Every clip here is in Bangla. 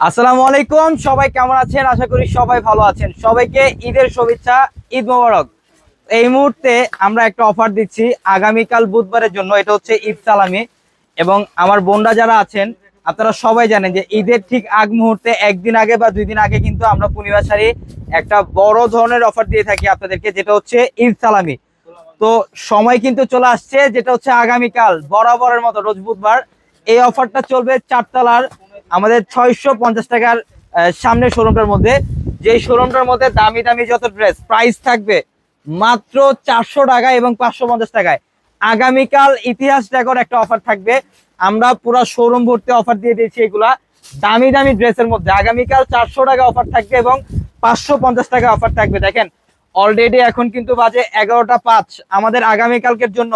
আসসালামু আলাইকুম, সবাই কেমন আছেন? আশা করি সবাই ভালো আছেন। সবাইকে ঈদের শুভেচ্ছা, ঈদ মোবারক। এই মুহূর্তে আমরা একটা অফার দিচ্ছি আগামীকাল বুধবারের জন্য। এটা হচ্ছে ঈদ সালামি। এবং আমার বোনরা যারা আছেন আপনারা সবাই জানেন যে ঈদের ঠিক আগ মুহূর্তে একদিন আগে বা 2 দিন আগে কিন্তু আমরা পূর্ণিমা শাড়ি একটা বড় ধরনের অফার দিয়ে থাকি আপনাদেরকে, যেটা হচ্ছে ঈদ সালামি। তো সময় কিন্তু চলে আসছে, যেটা হচ্ছে আগামীকাল বরাবরের মতো রোজ বুধবার এই অফারটা চলবে চারতলার আমাদের 650 টাকার সামনের শোরুমটার মধ্যে। যে শোরুমটার মধ্যে দামি দামি যত ড্রেস প্রাইস থাকবে মাত্র 400 টাকা এবং 550 টাকায়। আগামীকাল ইতিহাস রেকর্ড একটা অফার থাকবে। আমরা পুরো শোরুম ভর্তি অফার দিয়ে দিয়েছি এগুলা দামি দামি ড্রেসের মধ্যে। আগামীকাল 400 টাকা অফার থাকবে এবং 550 টাকা অফার থাকবে। দেখেন অলরেডি এখন কিন্তু বাজে 11টা 5। আমাদের আগামীকালকের জন্য,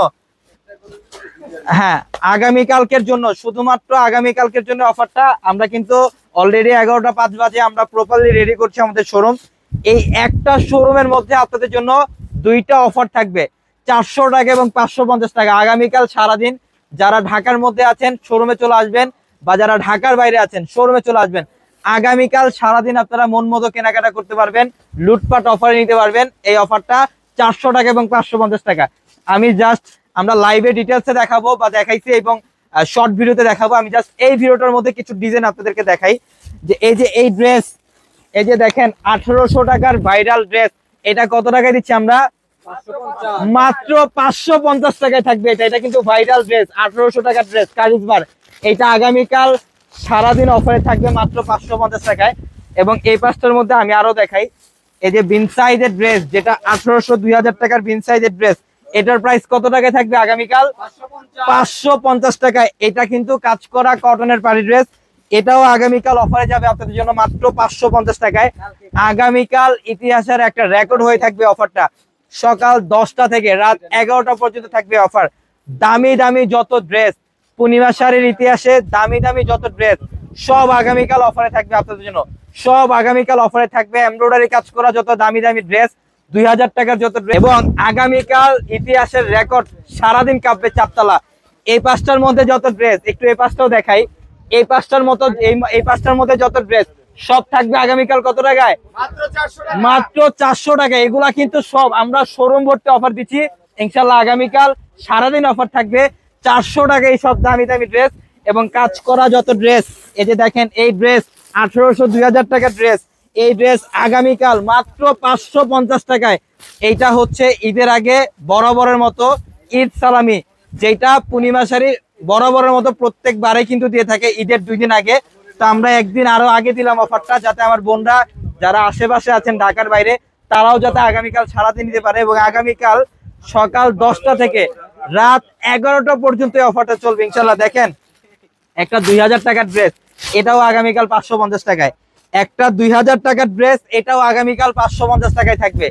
হ্যাঁ আগামীকালকের জন্য, শুধুমাত্র আগামীকালকের জন্য অফারটা আমরা কিন্তু অলরেডি 11টা 5 বাজে আমরা প্রপারলি রেডি করছি আমাদের শোরুম। এই একটা শোরুমের মধ্যে আপনাদের জন্য দুইটা অফার থাকবে, 400 টাকা এবং 550 টাকা। আগামীকাল সারাদিন যারা ঢাকার মধ্যে আছেন শোরুমে চলে আসবেন, বা যারা ঢাকার বাইরে আছেন শোরুমে চলে আসবেন। আগামীকাল সারাদিন আপনারা মন মতো কেনাকাটা করতে পারবেন, লুটপাট অফারে নিতে পারবেন। এই অফারটা 400 টাকা এবং 550 টাকা। আমি জাস্ট আমরা লাইভে ডিটেলসে দেখাবো বা দেখাইছি এবং শর্ট ভিডিওতে দেখাবো। আমি জাস্ট এই ভিডিওটার মধ্যে কিছু ডিজাইন আপনাদেরকে দেখাই। যে এই ড্রেস, এই যে দেখেন 1800 টাকার ভাইরাল ড্রেস, এটা কত টাকায় দিচ্ছি আমরা? মাত্র 550 টাকায় থাকবে। এটা কিন্তু ভাইরাল ড্রেস, 1800 টাকার ড্রেস কারিজমার। এটা আগামীকাল সারাদিন অফারে থাকবে মাত্র 550 টাকায়। এবং এই পাঁচটার মধ্যে আমি আরো দেখাই, এই যে বিন সাইজের ড্রেস, যেটা 1800 2000 টাকার বিন সাইজের ড্রেস, এটার প্রাইস কত টাকায় থাকবে আগামীকাল? 550 টাকায়। এটা কিন্তু কাজ করা কটনের পাড়ি ড্রেস, এটাও আগামীকাল অফারে যাবে আপনাদের জন্য মাত্র 550 টাকায়। আগামীকাল ইতিহাসের একটা রেকর্ড হয়ে থাকবে অফারটা। সকাল 10টা থেকে রাত 11টা পর্যন্ত থাকবে অফার। দামি দামি যত ড্রেস, পূর্ণিমা শাড়ির ইতিহাসে দামি দামি যত ড্রেস সব আগামীকাল অফারে থাকবে আপনাদের জন্য। সব আগামীকাল অফারে থাকবে। এমব্রয়ডারি কাজ করা যত দামি দামি ড্রেস, 2000 টাকার যত ড্রেস। এবং আগামীকাল ইতিহাসের রেকর্ড সারাদিন কাঁপবে চারতলা। এই পাঁচটার মধ্যে যত ড্রেস, একটু এই পাঁচটাও দেখাই। এই পাঁচটার মতো এই পাঁচটার মধ্যে যত ড্রেস সব থাকবে আগামীকাল কত টাকায়? মাত্র 400 টাকা। এগুলা কিন্তু সব আমরা শোরুম ভর্তি অফার দিচ্ছি। ইনশাল্লাহ আগামীকাল সারাদিন অফার থাকবে 400 টাকা এই সব দামি দামি ড্রেস এবং কাজ করা যত ড্রেস। এই যে দেখেন এই ড্রেস 1800 2000 টাকার ড্রেস, এই ড্রেস আগামীকাল মাত্র 550 টাকায়। এইটা হচ্ছে ঈদের আগে বরাবরের মতো ঈদ সালামি, যেটা পূর্ণিমা শাড়ি বরাবরের মতো প্রত্যেকবারে কিন্তু দিয়ে থাকে ঈদের 2 দিন আগে। তো আমরা একদিন আরো আগে দিলাম অফারটা, যাতে আমার বোনরা যারা আশেপাশে আছেন ঢাকার বাইরে তারাও যাতে আগামীকাল সারাদিন নিতে পারে। এবং আগামীকাল সকাল 10টা থেকে রাত 11টা পর্যন্ত এই অফারটা চলবে ইনশাল্লাহ। দেখেন একটা 2000 টাকার ড্রেস, এটাও আগামীকাল 550 টাকায়। একটা 2000 টাকার ড্রেস, এটাও আগামীকাল 550 টাকায় থাকবে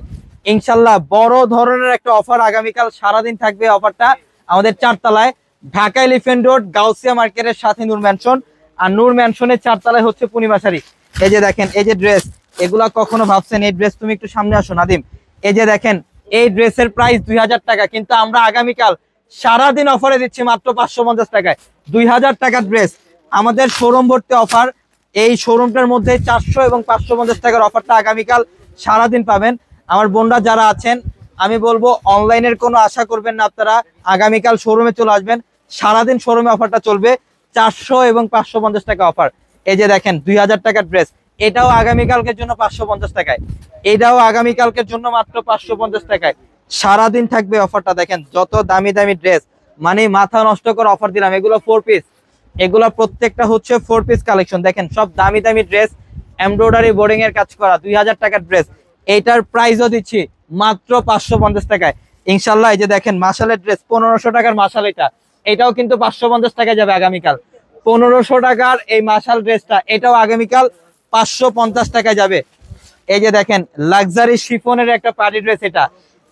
ইনশাল্লাহ। বড় ধরনের একটা অফার আগামীকাল সারাদিন থাকবে। অফারটা আমাদের চারতলায়, ঢাকা এলিফ্যান্ট রোড গাউসিয়া মার্কেটের সাথে নূর ম্যানশন, আর নূর ম্যানশনের চারতলায় হচ্ছে পূর্ণিমা শাড়ি। এই যে দেখেন এই যে ড্রেস, এগুলা কখনো ভাবছেন এই ড্রেস, তুমি একটু সামনে আসো নাদিম। এই যে দেখেন এই ড্রেসের প্রাইস 2000 টাকা, কিন্তু আমরা আগামীকাল সারাদিন অফারে দিচ্ছি মাত্র 550 টাকায়। 2000 টাকার ড্রেস আমাদের শোরুম ভর্তি অফার। এই শোরুমটার মধ্যে 400 এবং 550 টাকার অফারটা আগামীকাল সারাদিন পাবেন। আমার বোনরা যারা আছেন আমি বলবো অনলাইনের কোনো আশা করবেন না, আপনারা আগামীকাল শোরুমে চলে আসবেন। সারাদিন শোরুমে অফারটা চলবে, 400 এবং 550 টাকা অফার। এই যে দেখেন 2000 টাকার ড্রেস, এটাও আগামীকালকের জন্য 550 টাকায়। এটাও আগামীকালকের জন্য মাত্র 550 টাকায়। সারাদিন থাকবে অফারটা। দেখেন যত দামি দামি ড্রেস, মানে মাথা নষ্ট করে অফার দিলাম। এগুলো 4 পিস, এগুলো প্রত্যেকটা হচ্ছে 4 পিস কালেকশন। দেখেন সব দামি দামি ড্রেস, এমব্রয়ডারি বোর্ডিং এর কাজ করা 2000 টাকার ড্রেস। এইটার প্রাইসও দিচ্ছি মাত্র 550 টাকায় ইনশাল্লাহ। এই যে দেখেন মাশালের ড্রেস 1500 টাকার মাশাল, এটাও কিন্তু 550 টাকায় যাবে আগামীকাল। 1500 টাকার এই মাশাল ড্রেসটা, এটাও আগামীকাল 550 টাকায় যাবে। এই যে দেখেন লাক্সারি শিফনের একটা পার্টি ড্রেস,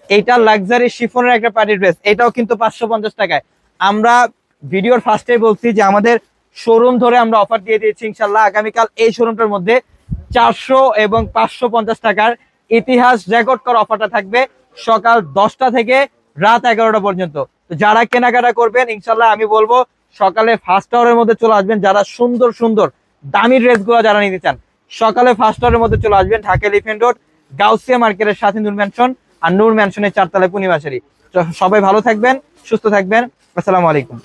এটা লাক্সারি শিফনের একটা পার্টি ড্রেস, এটাও কিন্তু 550 টাকায়। আমরা ভিডিওর ফার্স্টে বলছি যে আমাদের শোরুম ধরে আমরা অফার দিয়ে দিয়েছি ইনশাল্লাহ। আগামীকাল এই শোরুমটার মধ্যে 400 এবং 550 টাকার ইতিহাস রেকর্ড করা অফারটা থাকবে সকাল 10টা থেকে রাত 11টা পর্যন্ত। তো যারা কেনাকাটা করবেন ইনশাল্লাহ আমি বলবো সকালে ফার্স্ট আওয়ারের মধ্যে চলে আসবেন। যারা সুন্দর সুন্দর দামি ড্রেসগুলো যারা নিতে চান সকালে 5টার মধ্যে চলে আসবেন ঢাকা এলিফ্যান্ট রোড গাউসিয়া মার্কেটের সাথে নূর ম্যানশন, আর নূর ম্যানশনের 4 তলায় পূর্ণিমাশারি। সবাই ভালো থাকবেন, সুস্থ থাকবেন। আসসালামু আলাইকুম।